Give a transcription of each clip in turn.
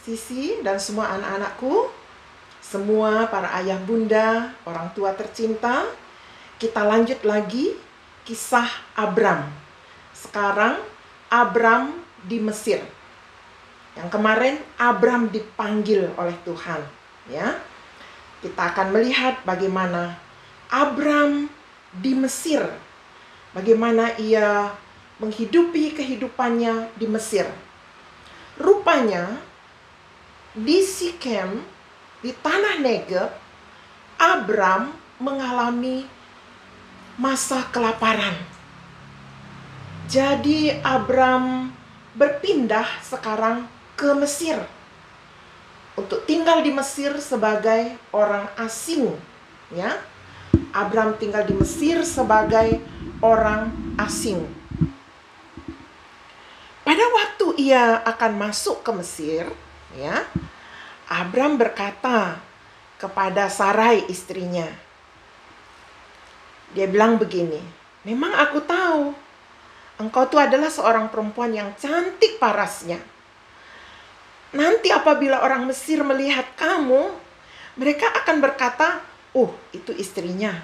Sisi dan semua anak-anakku, semua para ayah bunda, orang tua tercinta, kita lanjut lagi kisah Abram. Sekarang Abram di Mesir. Yang kemarin Abram dipanggil oleh Tuhan, ya. Kita akan melihat bagaimana Abram di Mesir. Bagaimana ia menghidupi kehidupannya di Mesir. Rupanya di Sikem, di tanah Negeb, Abram mengalami masa kelaparan. Jadi Abram berpindah sekarang ke Mesir untuk tinggal di Mesir sebagai orang asing, ya. Abram tinggal di Mesir sebagai orang asing. Pada waktu ia akan masuk ke Mesir, ya, Abram berkata kepada Sarai istrinya. Dia bilang begini, "Memang aku tahu engkau itu adalah seorang perempuan yang cantik parasnya. Nanti apabila orang Mesir melihat kamu, mereka akan berkata, 'Oh, itu istrinya.'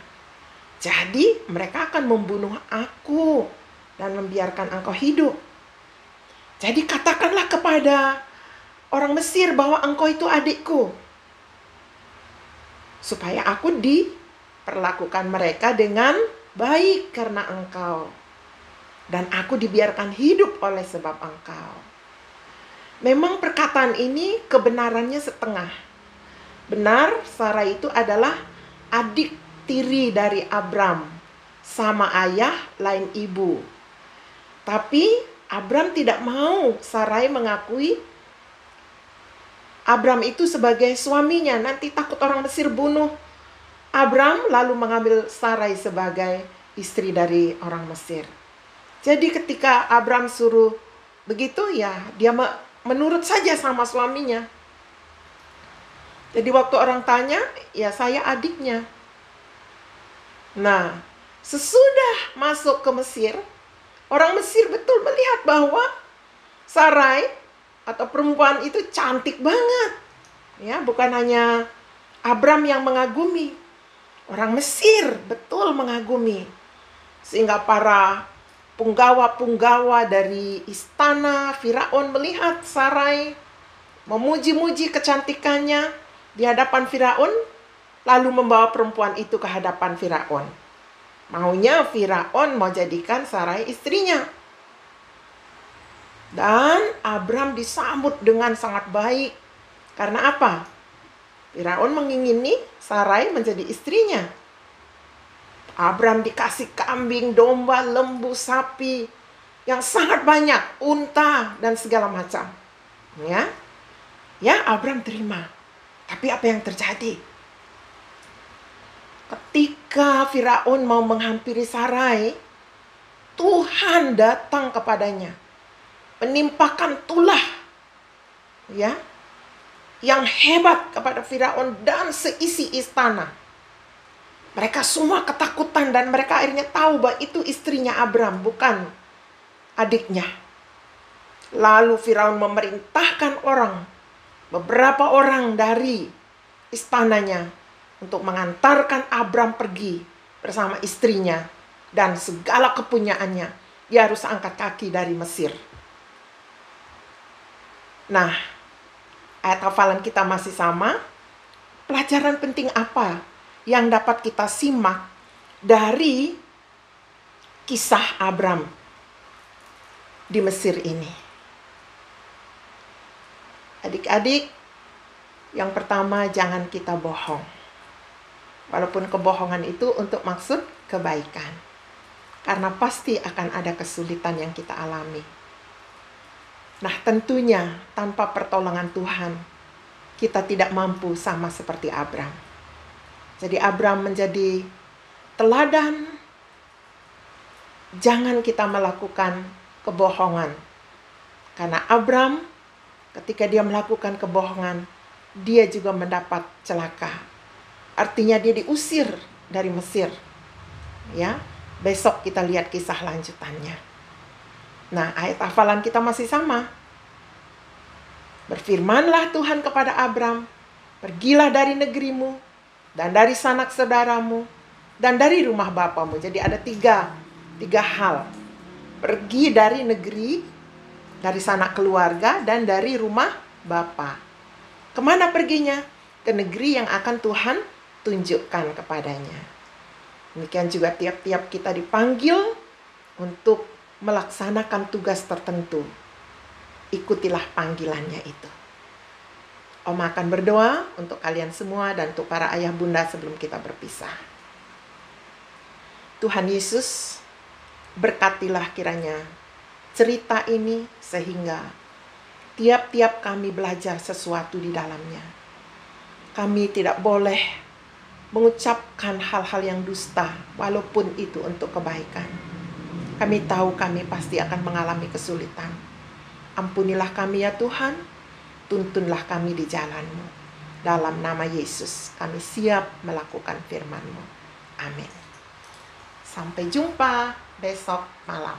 Jadi mereka akan membunuh aku dan membiarkan engkau hidup. Jadi katakanlah kepada orang Mesir bahwa engkau itu adikku, supaya aku diperlakukan mereka dengan baik karena engkau, dan aku dibiarkan hidup oleh sebab engkau." Memang perkataan ini kebenarannya setengah. Benar, Sarah itu adalah adik tiri dari Abram, sama ayah lain ibu. Tapi Abram tidak mau Sarai mengakui Abram itu sebagai suaminya. Nanti takut orang Mesir bunuh Abram, lalu mengambil Sarai sebagai istri dari orang Mesir. Jadi ketika Abram suruh begitu, ya dia menurut saja sama suaminya. Jadi waktu orang tanya, ya saya adiknya. Nah, sesudah masuk ke Mesir, orang Mesir betul melihat bahwa Sarai atau perempuan itu cantik banget. Ya, bukan hanya Abram yang mengagumi. Orang Mesir betul mengagumi. Sehingga para punggawa-punggawa dari istana Firaun melihat Sarai, memuji-muji kecantikannya di hadapan Firaun, lalu membawa perempuan itu ke hadapan Firaun. Maunya Firaun mau jadikan Sarai istrinya. Dan Abram disambut dengan sangat baik. Karena apa? Firaun mengingini Sarai menjadi istrinya. Abram dikasih kambing, domba, lembu, sapi yang sangat banyak, unta dan segala macam. Ya, Abram terima. Tapi apa yang terjadi? Ketika Firaun mau menghampiri Sarai, Tuhan datang kepadanya, menimpakan tulah, ya, yang hebat kepada Firaun dan seisi istana. Mereka semua ketakutan dan mereka akhirnya tahu bahwa itu istrinya Abram, bukan adiknya. Lalu Firaun memerintahkan beberapa orang dari istananya untuk mengantarkan Abram pergi bersama istrinya dan segala kepunyaannya. Dia harus angkat kaki dari Mesir. Nah, ayat hafalan kita masih sama. Pelajaran penting apa yang dapat kita simak dari kisah Abram di Mesir ini? Adik-adik, yang pertama, jangan kita bohong. Walaupun kebohongan itu untuk maksud kebaikan. Karena pasti akan ada kesulitan yang kita alami. Nah, tentunya tanpa pertolongan Tuhan, kita tidak mampu sama seperti Abram. Jadi Abram menjadi teladan. Jangan kita melakukan kebohongan. Karena Abram, ketika dia melakukan kebohongan, dia juga mendapat celaka. Artinya dia diusir dari Mesir. Ya, besok kita lihat kisah lanjutannya. Nah, ayat hafalan kita masih sama. Berfirmanlah Tuhan kepada Abram, pergilah dari negerimu, dan dari sanak saudaramu, dan dari rumah bapamu. Jadi ada tiga hal. Pergi dari negeri, dari sanak keluarga, dan dari rumah bapa. Kemana perginya? Ke negeri yang akan Tuhan tunjukkan kepadanya. Demikian juga tiap-tiap kita dipanggil untuk melaksanakan tugas tertentu. Ikutilah panggilannya itu. Om akan berdoa untuk kalian semua dan untuk para ayah bunda sebelum kita berpisah. Tuhan Yesus, berkatilah kiranya cerita ini sehingga tiap-tiap kami belajar sesuatu di dalamnya. Kami tidak boleh mengucapkan hal-hal yang dusta walaupun itu untuk kebaikan. Kami tahu kami pasti akan mengalami kesulitan. Ampunilah kami ya Tuhan, tuntunlah kami di jalan-Mu. Dalam nama Yesus, kami siap melakukan firman-Mu. Amin. Sampai jumpa besok malam.